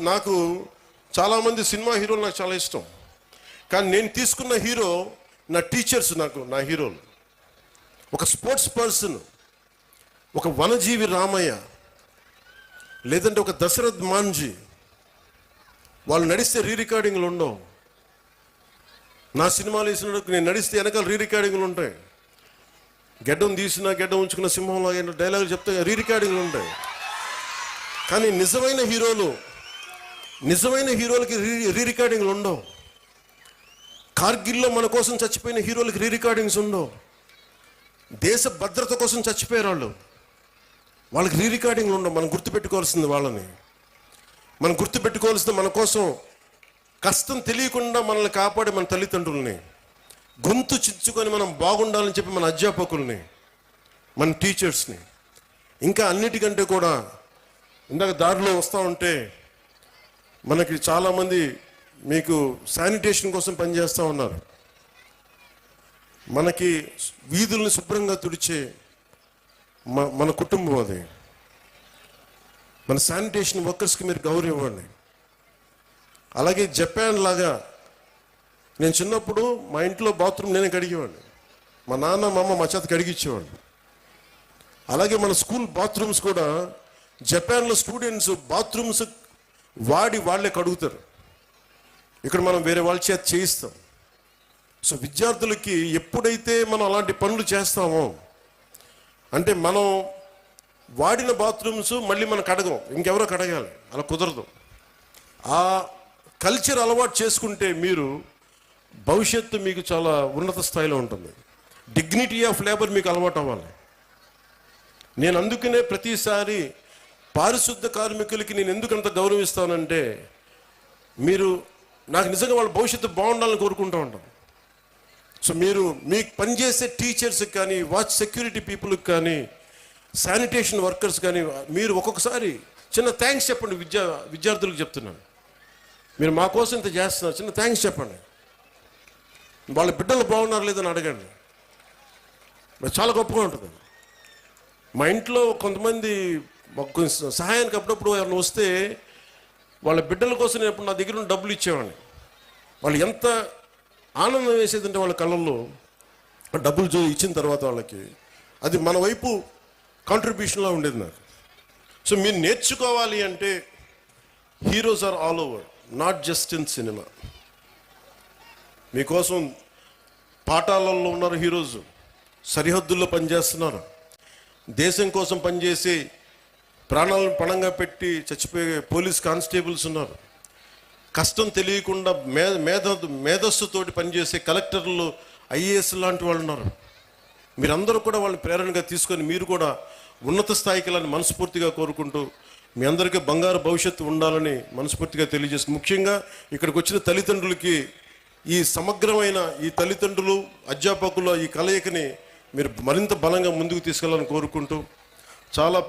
నాకు చాలామంది సినిమా హీరోలు నాకు చాలా ఇష్టం. కానీ నేను తీసుకున్న హీరో నా టీచర్స్, నా హీరోలు. ఒక స్పోర్ట్స్ పర్సన్, ఒక వనజీవి రామయ్య, లేదంటే ఒక దశరథ్ మాంజీ. వాళ్ళు నడిస్తే రికార్డింగ్లు ఉండవు. నా సినిమాలు వేసినప్పుడు నేను నడిస్తే వెనకాల రికార్డింగ్లు ఉంటాయి. గెడ్డం తీసిన గెడ్డం ఉంచుకున్న సింహంలో డైలాగులు చెప్తే రికార్డింగ్లు ఉంటాయి. కానీ నిజమైన హీరోలకి రికార్డింగ్లు ఉండవు. కార్గిల్లో మన కోసం చచ్చిపోయిన హీరోలకి రికార్డింగ్స్ ఉండవు. దేశ భద్రత కోసం చచ్చిపోయారు వాళ్ళకి రికార్డింగ్లు ఉండవు. మనం గుర్తుపెట్టుకోవాల్సింది వాళ్ళని. మనం గుర్తుపెట్టుకోవాల్సింది మన కోసం కష్టం తెలియకుండా మనల్ని కాపాడే మన తల్లిదండ్రుల్ని, గొంతు చించుకొని మనం బాగుండాలని చెప్పి మన అధ్యాపకుల్ని, మన టీచర్స్ని. ఇంకా అన్నిటికంటే కూడా ఇందాక దారిలో వస్తూ ఉంటే మనకి చాలామంది మీకు శానిటేషన్ కోసం పనిచేస్తూ ఉన్నారు. మనకి వీధుల్ని శుభ్రంగా తుడిచే మన కుటుంబం అది. మన శానిటేషన్ వర్కర్స్కి మీరు గౌరవం ఇవ్వండి. అలాగే జపాన్ లాగా నేను చిన్నప్పుడు మా ఇంట్లో బాత్రూమ్ నేనే కడిగేవాడిని. మా నాన్న మా అమ్మ మా చేత కడిగిచ్చేవాడిని. అలాగే మన స్కూల్ బాత్రూమ్స్ కూడా జపాన్లో స్టూడెంట్స్ బాత్రూమ్స్ వాళ్ళే కడుగుతారు. ఇక్కడ మనం వేరే వాళ్ళ చేత చేయిస్తాం. సో విద్యార్థులకి ఎప్పుడైతే మనం అలాంటి పనులు చేస్తామో, అంటే మనం వాడిన బాత్రూమ్స్ మళ్ళీ మనం కడగం, ఇంకెవరో కడగాలి, అలా కుదరదు. ఆ కల్చర్ అలవాటు చేసుకుంటే మీరు భవిష్యత్తు మీకు చాలా ఉన్నత స్థాయిలో ఉంటుంది. డిగ్నిటీ ఆఫ్ లేబర్ మీకు అలవాటు అవ్వాలి. నేను అందుకనే ప్రతిసారి పారిశుద్ధ కార్మికులకి నేను ఎందుకు అంత గౌరవిస్తానంటే, మీరు నాకు నిజంగా వాళ్ళ భవిష్యత్తు బాగుండాలని కోరుకుంటూ ఉంటాను. సో మీరు మీకు పనిచేసే టీచర్స్కి కానీ, వాచ్ సెక్యూరిటీ పీపుల్కి కానీ, శానిటేషన్ వర్కర్స్ కానీ మీరు ఒక్కొక్కసారి చిన్న థ్యాంక్స్ చెప్పండి. విద్యార్థులకు చెప్తున్నాను, మీరు మా కోసం ఇంత చేస్తున్నారు, చిన్న థ్యాంక్స్ చెప్పండి. వాళ్ళ బిడ్డలు బాగున్నారు లేదని అడగండి. చాలా గొప్పగా ఉంటుంది. మా ఇంట్లో కొంతమంది సహాయానికి అప్పుడప్పుడు ఎవరైనా వస్తే వాళ్ళ బిడ్డల కోసం నేను ఎప్పుడు నా దగ్గర ఉన్న డబ్బులు ఇచ్చేవాడిని. వాళ్ళు ఎంత ఆనందం వేసేదంటే వాళ్ళ కళ్ళల్లో డబ్బులు ఇచ్చిన తర్వాత వాళ్ళకి అది మన వైపు కాంట్రిబ్యూషన్లా ఉండేది నాకు. సో మీరు నేర్చుకోవాలి అంటే heroes are all over, not just in cinema. మీకోసం పాఠాలలో ఉన్నారు హీరోస్, సరిహద్దుల్లో పనిచేస్తున్నారు, దేశం కోసం పనిచేసి ప్రాణాలను పణంగా పెట్టి చచ్చిపోయే పోలీస్ కానిస్టేబుల్స్ ఉన్నారు, కష్టం తెలియకుండా మేధస్సుతోటి పనిచేసే కలెక్టర్లు, ఐఏఎస్ లాంటి వాళ్ళు ఉన్నారు. మీరందరూ కూడా వాళ్ళని ప్రేరణగా తీసుకొని మీరు కూడా ఉన్నత స్థాయికి వెళ్ళాలని మనస్ఫూర్తిగా కోరుకుంటూ, మీ అందరికీ బంగారు భవిష్యత్తు ఉండాలని మనస్ఫూర్తిగా తెలియజేస్తుంది. ముఖ్యంగా ఇక్కడికి వచ్చిన తల్లిదండ్రులకి ఈ సమగ్రమైన ఈ తల్లిదండ్రులు అధ్యాపకుల ఈ కలయికని మీరు మరింత బలంగా ముందుకు తీసుకెళ్లాలని కోరుకుంటూ, చాలా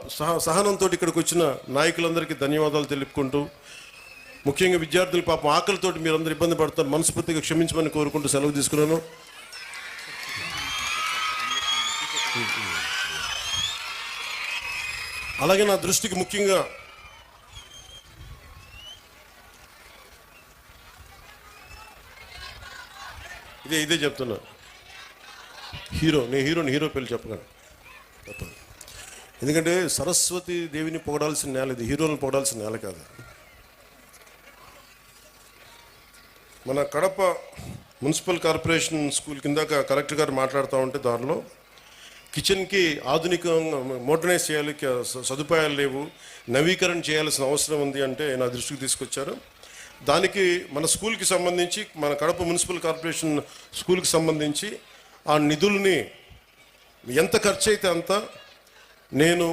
సహనంతో ఇక్కడికి వచ్చిన నాయకులందరికీ ధన్యవాదాలు తెలుపుకుంటూ, ముఖ్యంగా విద్యార్థులు పాపం ఆకలితోటి మీరందరూ ఇబ్బంది పడతారు, మనస్ఫూర్తిగా క్షమించమని కోరుకుంటూ సెలవు తీసుకున్నాను. అలాగే నా దృష్టికి ముఖ్యంగా ఇదే చెప్తున్నా. హీరో పేరు చెప్పగలను. ఎందుకంటే సరస్వతి దేవిని పొగడాల్సిన నేల ఇది, హీరోలను పొగడాల్సిన నేల కాదు. మన కడప మున్సిపల్ కార్పొరేషన్ స్కూల్ కిందాక కలెక్టర్ గారు మాట్లాడుతూ ఉంటే దానిలో కిచెన్కి ఆధునికంగా మోడర్నైజ్ చేయాలి, సదుపాయాలు లేవు, నవీకరణ చేయాల్సిన అవసరం ఉంది అంటే నా దృష్టికి తీసుకొచ్చారు. దానికి మన స్కూల్కి సంబంధించి, మన కడప మున్సిపల్ కార్పొరేషన్ స్కూల్కి సంబంధించి ఆ నిధుల్ని ఎంత ఖర్చు అయితే అంత నేను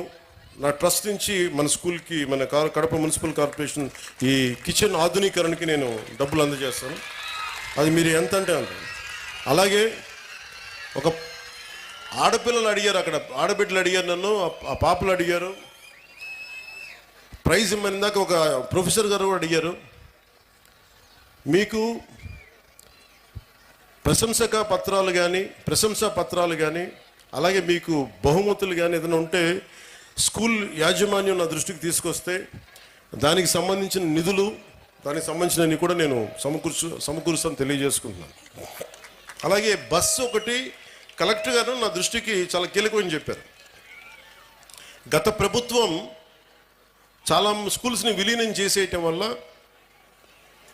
నా ట్రస్ట్ నుంచి మన స్కూల్కి, మన కడప మున్సిపల్ కార్పొరేషన్ ఈ కిచెన్ ఆధునీకరణకి నేను డబ్బులు అందజేస్తాను. అది మీరు ఎంత అంటే అంత. అలాగే ఒక ఆడపిల్లలు అడిగారు, అక్కడ ఆడబిడ్డలు అడిగారు, నన్ను ఆ పాపలు అడిగారు, ప్రైజ్ ఇమ్మని. ఇందాక ఒక ప్రొఫెసర్ గారు కూడా అడిగారు, మీకు ప్రశంసా పత్రాలు కానీ అలాగే మీకు బహుమతులు కానీ ఏదైనా ఉంటే స్కూల్ యాజమాన్యం నా దృష్టికి తీసుకొస్తే దానికి సంబంధించిన నిధులు, దానికి సంబంధించినవి కూడా నేను సమకూరుస్తాను తెలియజేసుకుంటున్నాను. అలాగే బస్సు ఒకటి కలెక్టర్ గారు నా దృష్టికి చాలా కీలకమని చెప్పారు. గత ప్రభుత్వం చాలా స్కూల్స్ని విలీనం చేసేయటం వల్ల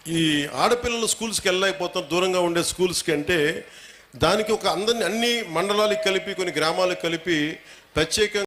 ఈ ఆడపిల్లలు స్కూల్స్కి వెళ్ళలేకపోతారు, దూరంగా ఉండే స్కూల్స్కి. అంటే దానికి ఒక అన్ని మండలాలకు కలిపి, కొన్ని గ్రామాలకు కలిపి ప్రత్యేకంగా